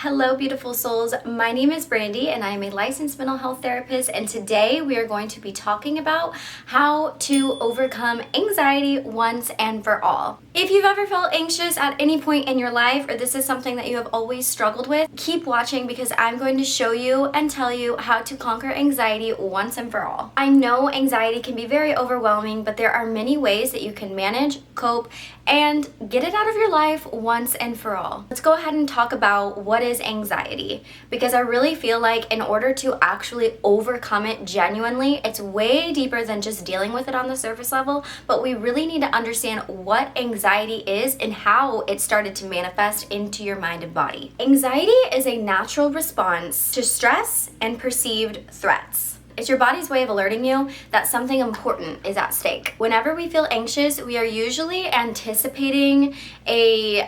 Hello, beautiful souls. My name is Brandy and I am a licensed mental health therapist, and today we are going to be talking about how to overcome anxiety once and for all. If you've ever felt anxious at any point in your life, or this is something that you have always struggled with, keep watching because I'm going to show you and tell you how to conquer anxiety once and for all. I know anxiety can be very overwhelming, but there are many ways that you can manage, cope, and get it out of your life once and for all. Let's go ahead and talk about what is anxiety, because I really feel like in order to actually overcome it genuinely, it's way deeper than just dealing with it on the surface level, but we really need to understand what anxiety is and how it started to manifest into your mind and body. Anxiety is a natural response to stress and perceived threats. It's your body's way of alerting you that something important is at stake. Whenever we feel anxious, we are usually anticipating a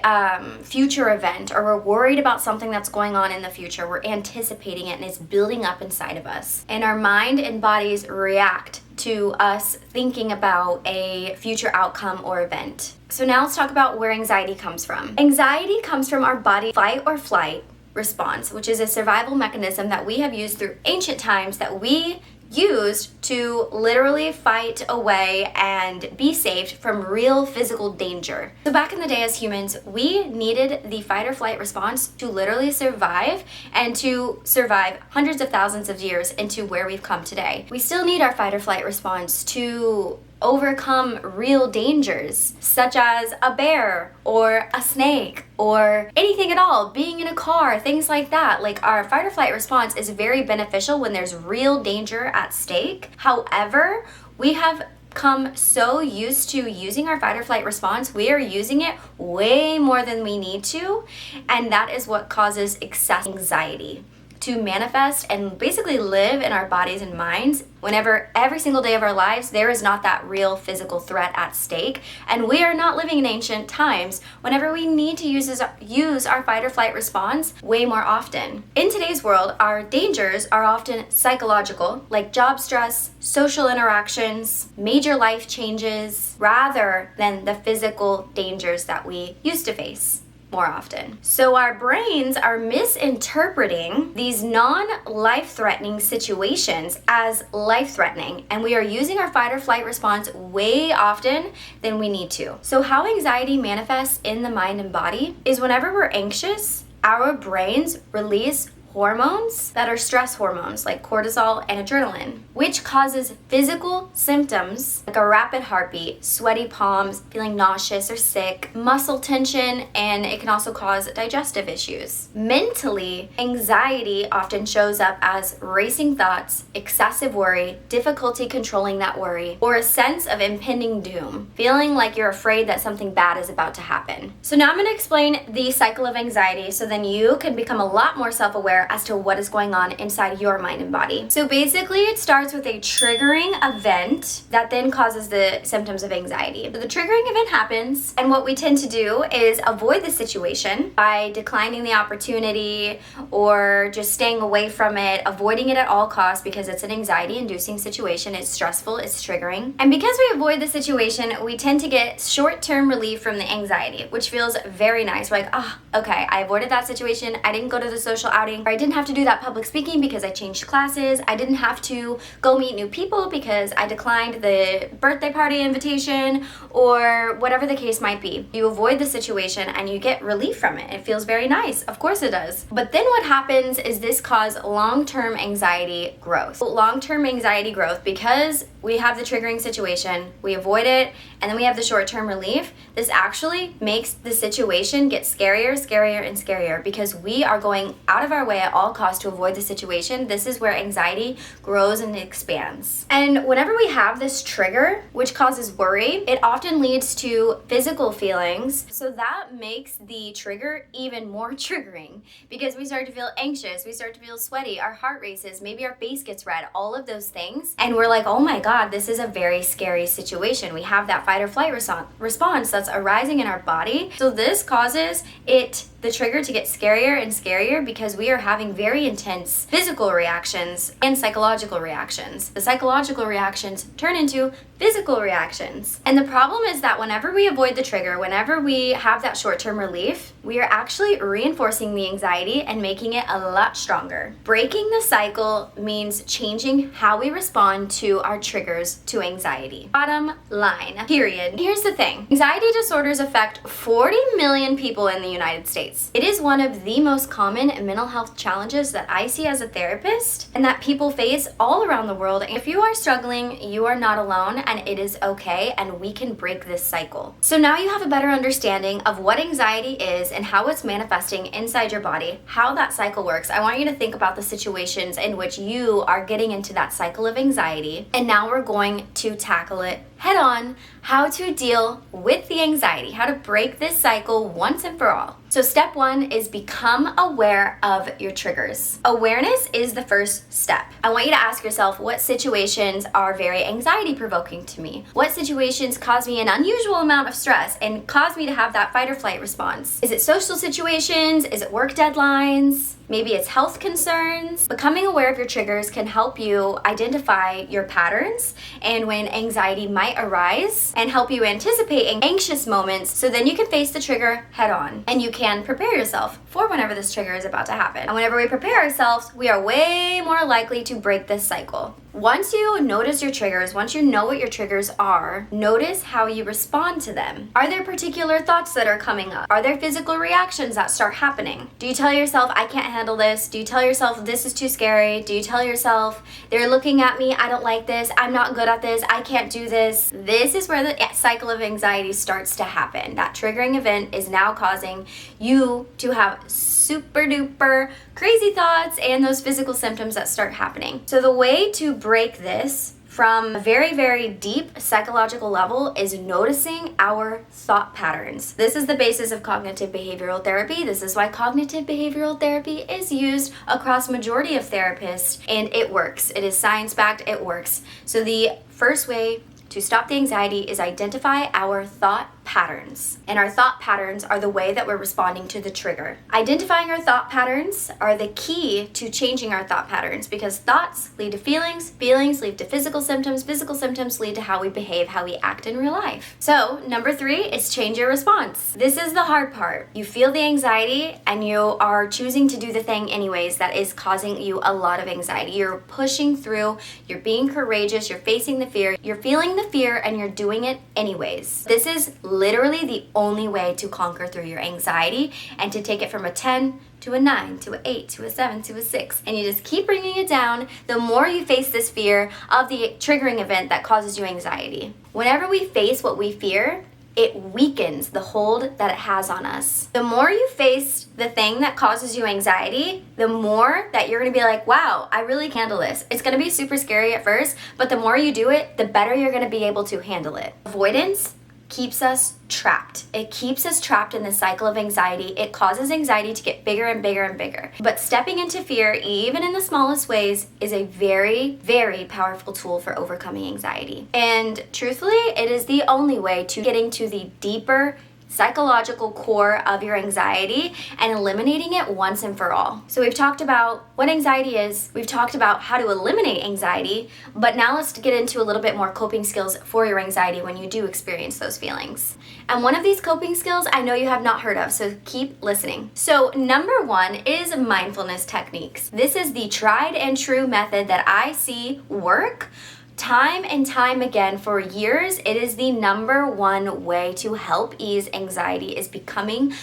future event, or we're worried about something that's going on in the future. We're anticipating it and it's building up inside of us. And our mind and bodies react to us thinking about a future outcome or event. So now let's talk about where anxiety comes from. Anxiety comes from our body fight or flight response, which is a survival mechanism that we have used through ancient times, that we used to literally fight away and be saved from real physical danger. So back in the day as humans, we needed the fight or flight response to literally survive, and to survive hundreds of thousands of years into where we've come today. We still need our fight or flight response to overcome real dangers, such as a bear or a snake or anything at all, being in a car, things like that. Like, our fight or flight response is very beneficial when there's real danger at stake. However, we have come so used to using our fight or flight response, we are using it way more than we need to, and that is what causes excessive anxiety to manifest and basically live in our bodies and minds whenever every single day of our lives there is not that real physical threat at stake, and we are not living in ancient times whenever we need to use our fight or flight response way more often. In today's world, our dangers are often psychological, like job stress, social interactions, major life changes, rather than the physical dangers that we used to face more often. So our brains are misinterpreting these non-life-threatening situations as life-threatening, and we are using our fight or flight response way often than we need to. So how anxiety manifests in the mind and body is whenever we're anxious, our brains release hormones that are stress hormones like cortisol and adrenaline, which causes physical symptoms like a rapid heartbeat, sweaty palms, feeling nauseous or sick, muscle tension, and it can also cause digestive issues. Mentally, anxiety often shows up as racing thoughts, excessive worry, difficulty controlling that worry, or a sense of impending doom, feeling like you're afraid that something bad is about to happen. So now I'm going to explain the cycle of anxiety so then you can become a lot more self-aware as to what is going on inside your mind and body. So basically, it starts with a triggering event that then causes the symptoms of anxiety. So the triggering event happens, and what we tend to do is avoid the situation by declining the opportunity or just staying away from it, avoiding it at all costs because it's an anxiety-inducing situation. It's stressful, it's triggering. And because we avoid the situation, we tend to get short-term relief from the anxiety, which feels very nice. We're like, okay, I avoided that situation. I didn't go to the social outing. I didn't have to do that public speaking because I changed classes. I didn't have to go meet new people because I declined the birthday party invitation, or whatever the case might be. You avoid the situation and you get relief from it. It feels very nice. Of course it does. But then what happens is this causes long-term anxiety growth. Long-term anxiety growth, because we have the triggering situation, we avoid it, and then we have the short-term relief. This actually makes the situation get scarier, scarier, and scarier because we are going out of our way at all costs to avoid the situation. This is where anxiety grows and expands. And whenever we have this trigger, which causes worry, it often leads to physical feelings. So that makes the trigger even more triggering because we start to feel anxious, we start to feel sweaty, our heart races, maybe our face gets red, all of those things. And we're like, oh my God, this is a very scary situation. We have that fight or flight response that's arising in our body. So this causes it the trigger to get scarier and scarier because we are having very intense physical reactions and psychological reactions. The psychological reactions turn into physical reactions. And the problem is that whenever we avoid the trigger, whenever we have that short-term relief, we are actually reinforcing the anxiety and making it a lot stronger. Breaking the cycle means changing how we respond to our triggers to anxiety. Bottom line, period. Here's the thing. Anxiety disorders affect 40 million people in the United States. It is one of the most common mental health challenges that I see as a therapist and that people face all around the world. If you are struggling, you are not alone, and it is okay, and we can break this cycle. So now you have a better understanding of what anxiety is and how it's manifesting inside your body, how that cycle works. I want you to think about the situations in which you are getting into that cycle of anxiety, and now we're going to tackle it head on, how to deal with the anxiety, how to break this cycle once and for all. So step one is become aware of your triggers. Awareness is the first step. I want you to ask yourself, what situations are very anxiety provoking to me? What situations cause me an unusual amount of stress and cause me to have that fight or flight response? Is it social situations? Is it work deadlines? Maybe it's health concerns. Becoming aware of your triggers can help you identify your patterns and when anxiety might arise and help you anticipate anxious moments so then you can face the trigger head on and you can prepare yourself for whenever this trigger is about to happen. And whenever we prepare ourselves, we are way more likely to break this cycle. Once you notice your triggers, once you know what your triggers are, notice how you respond to them. Are there particular thoughts that are coming up? Are there physical reactions that start happening? Do you tell yourself, I can't handle this? Do you tell yourself, this is too scary? Do you tell yourself, they're looking at me, I don't like this, I'm not good at this, I can't do this? This is where the cycle of anxiety starts to happen. That triggering event is now causing you to have super duper crazy thoughts and those physical symptoms that start happening. So the way to break this from a very, very deep psychological level is noticing our thought patterns. This is the basis of cognitive behavioral therapy. This is why cognitive behavioral therapy is used across majority of therapists, and it works. It is science-backed, it works. So the first way to stop the anxiety is identify our thought patterns. And our thought patterns are the way that we're responding to the trigger. Identifying our thought patterns are the key to changing our thought patterns because thoughts lead to feelings, feelings lead to physical symptoms lead to how we behave, how we act in real life. So, number 3 is change your response. This is the hard part. You feel the anxiety and you are choosing to do the thing anyways that is causing you a lot of anxiety. You're pushing through, you're being courageous, you're facing the fear, you're feeling the fear, and you're doing it anyways. This is literally the only way to conquer through your anxiety and to take it from a 10 to a 9 to an 8 to a 7 to a 6. And you just keep bringing it down the more you face this fear of the triggering event that causes you anxiety. Whenever we face what we fear, it weakens the hold that it has on us. The more you face the thing that causes you anxiety, the more that you're gonna be like, wow, I really can handle this. It's gonna be super scary at first, but the more you do it, the better you're gonna be able to handle it. Avoidance keeps us trapped. It keeps us trapped in the cycle of anxiety. It causes anxiety to get bigger and bigger and bigger. But stepping into fear, even in the smallest ways, is a very, very powerful tool for overcoming anxiety. And truthfully, it is the only way to getting to the deeper psychological core of your anxiety and eliminating it once and for all. So we've talked about what anxiety is, we've talked about how to eliminate anxiety, but now let's get into a little bit more coping skills for your anxiety when you do experience those feelings. And one of these coping skills I know you have not heard of, so keep listening. So number 1 is mindfulness techniques. This is the tried and true method that I see work time and time again for years. It is the number 1 way to help ease anxiety is becoming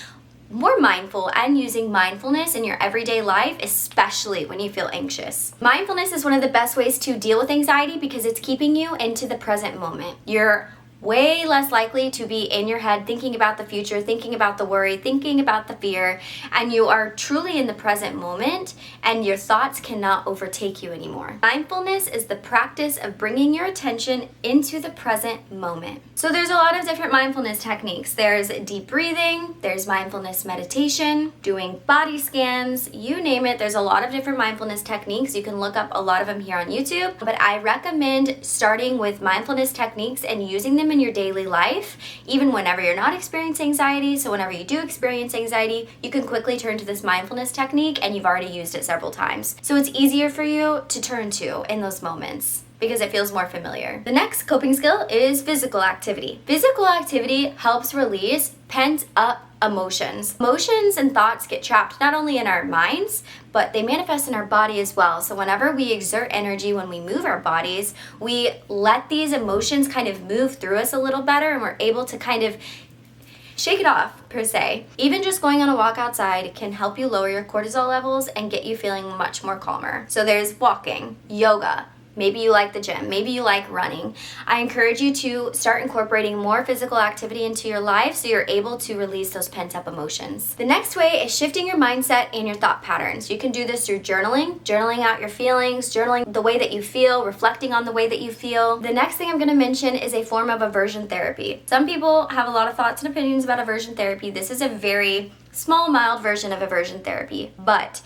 more mindful and using mindfulness in your everyday life, especially when you feel anxious. Mindfulness is one of the best ways to deal with anxiety because it's keeping you into the present moment. You're way less likely to be in your head thinking about the future, thinking about the worry, thinking about the fear, and you are truly in the present moment and your thoughts cannot overtake you anymore. Mindfulness is the practice of bringing your attention into the present moment. So there's a lot of different mindfulness techniques. There's deep breathing, there's mindfulness meditation, doing body scans, you name it. There's a lot of different mindfulness techniques. You can look up a lot of them here on YouTube, but I recommend starting with mindfulness techniques and using them them in your daily life, even whenever you're not experiencing anxiety. So whenever you do experience anxiety, you can quickly turn to this mindfulness technique, and you've already used it several times. So it's easier for you to turn to in those moments because it feels more familiar. The next coping skill is physical activity. Physical activity helps release pent up emotions. Emotions and thoughts get trapped not only in our minds, but they manifest in our body as well. So whenever we exert energy, when we move our bodies, we let these emotions kind of move through us a little better, and we're able to kind of shake it off, per se. Even just going on a walk outside can help you lower your cortisol levels and get you feeling much more calmer. So there's walking, yoga. Maybe you like the gym, maybe you like running. I encourage you to start incorporating more physical activity into your life so you're able to release those pent up emotions. The next way is shifting your mindset and your thought patterns. You can do this through journaling out your feelings, journaling the way that you feel, reflecting on the way that you feel. The next thing I'm gonna mention is a form of aversion therapy. Some people have a lot of thoughts and opinions about aversion therapy. This is a very small, mild version of aversion therapy, but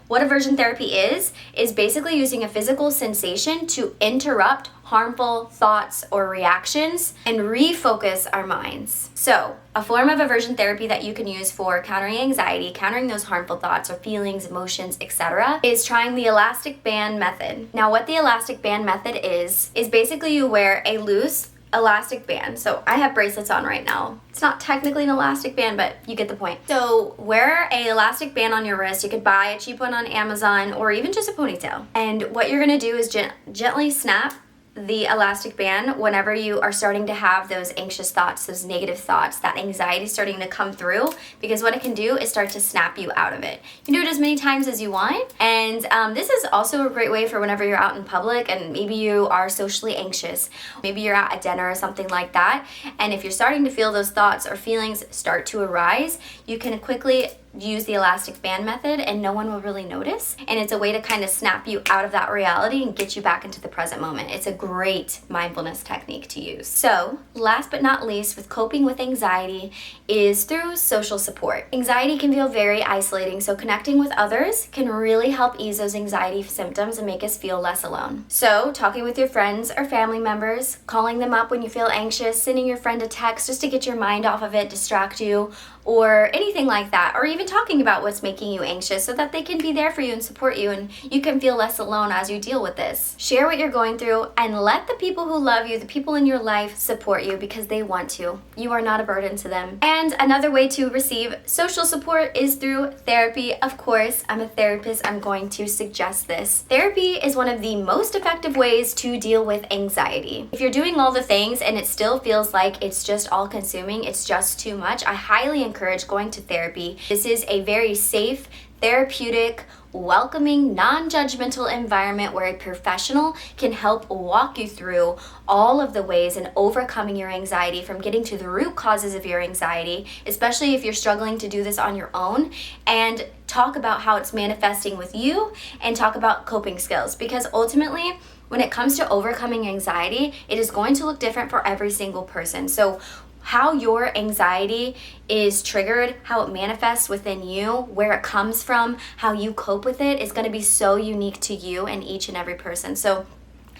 what aversion therapy is basically using a physical sensation to interrupt harmful thoughts or reactions and refocus our minds. So, a form of aversion therapy that you can use for countering anxiety, countering those harmful thoughts or feelings, emotions, etc., is trying the elastic band method. Now, what the elastic band method is basically you wear a loose elastic band. So I have bracelets on right now. It's not technically an elastic band, but you get the point. So wear a elastic band on your wrist. You could buy a cheap one on Amazon or even just a ponytail. And what you're gonna do is gently snap the elastic band whenever you are starting to have those anxious thoughts, those negative thoughts, that anxiety starting to come through, because what it can do is start to snap you out of it. You can do it as many times as you want, and this is also a great way for whenever you're out in public and maybe you are socially anxious. Maybe you're at a dinner or something like that, and if you're starting to feel those thoughts or feelings start to arise, you can quickly use the elastic band method and no one will really notice. And it's a way to kind of snap you out of that reality and get you back into the present moment. It's a great mindfulness technique to use. So, last but not least, with coping with anxiety is through social support. Anxiety can feel very isolating, so connecting with others can really help ease those anxiety symptoms and make us feel less alone. So, talking with your friends or family members, calling them up when you feel anxious, sending your friend a text just to get your mind off of it, distract you, or anything like that, or even talking about what's making you anxious so that they can be there for you and support you and you can feel less alone as you deal with this. Share what you're going through and let the people who love you, the people in your life, support you because they want to. You are not a burden to them. And another way to receive social support is through therapy. Of course, I'm a therapist. I'm going to suggest this. Therapy is one of the most effective ways to deal with anxiety. If you're doing all the things and it still feels like it's just all consuming, it's just too much, I highly encourage going to therapy. This is a very safe, therapeutic, welcoming, non-judgmental environment where a professional can help walk you through all of the ways in overcoming your anxiety, from getting to the root causes of your anxiety, especially if you're struggling to do this on your own, and talk about how it's manifesting with you and talk about coping skills, because ultimately when it comes to overcoming anxiety, it is going to look different for every single person. So how your anxiety is triggered, how it manifests within you, where it comes from, how you cope with it is going to be so unique to you and each and every person. So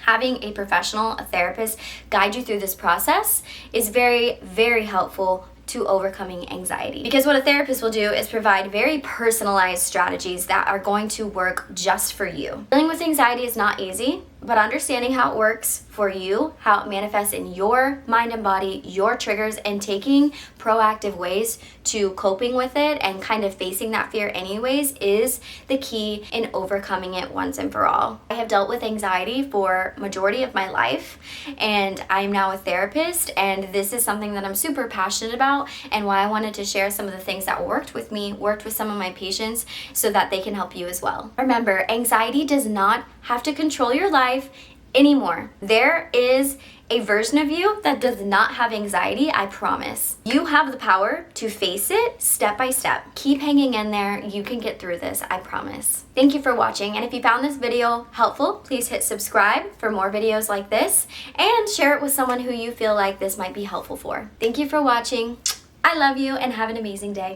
having a professional, a therapist, guide you through this process is very, very helpful to overcoming anxiety. Because what a therapist will do is provide very personalized strategies that are going to work just for you. Dealing with anxiety is not easy, but understanding how it works for you, how it manifests in your mind and body, your triggers, and taking proactive ways to coping with it and kind of facing that fear anyways is the key in overcoming it once and for all. I have dealt with anxiety for majority of my life, and I'm now a therapist, and this is something that I'm super passionate about and why I wanted to share some of the things that worked with me, worked with some of my patients, so that they can help you as well. Remember, anxiety does not have to control your life anymore. There is a version of you that does not have anxiety, I promise. You have the power to face it step by step. Keep hanging in there. You can get through this, I promise. Thank you for watching, and if you found this video helpful, please hit subscribe for more videos like this and share it with someone who you feel like this might be helpful for. Thank you for watching. I love you and have an amazing day.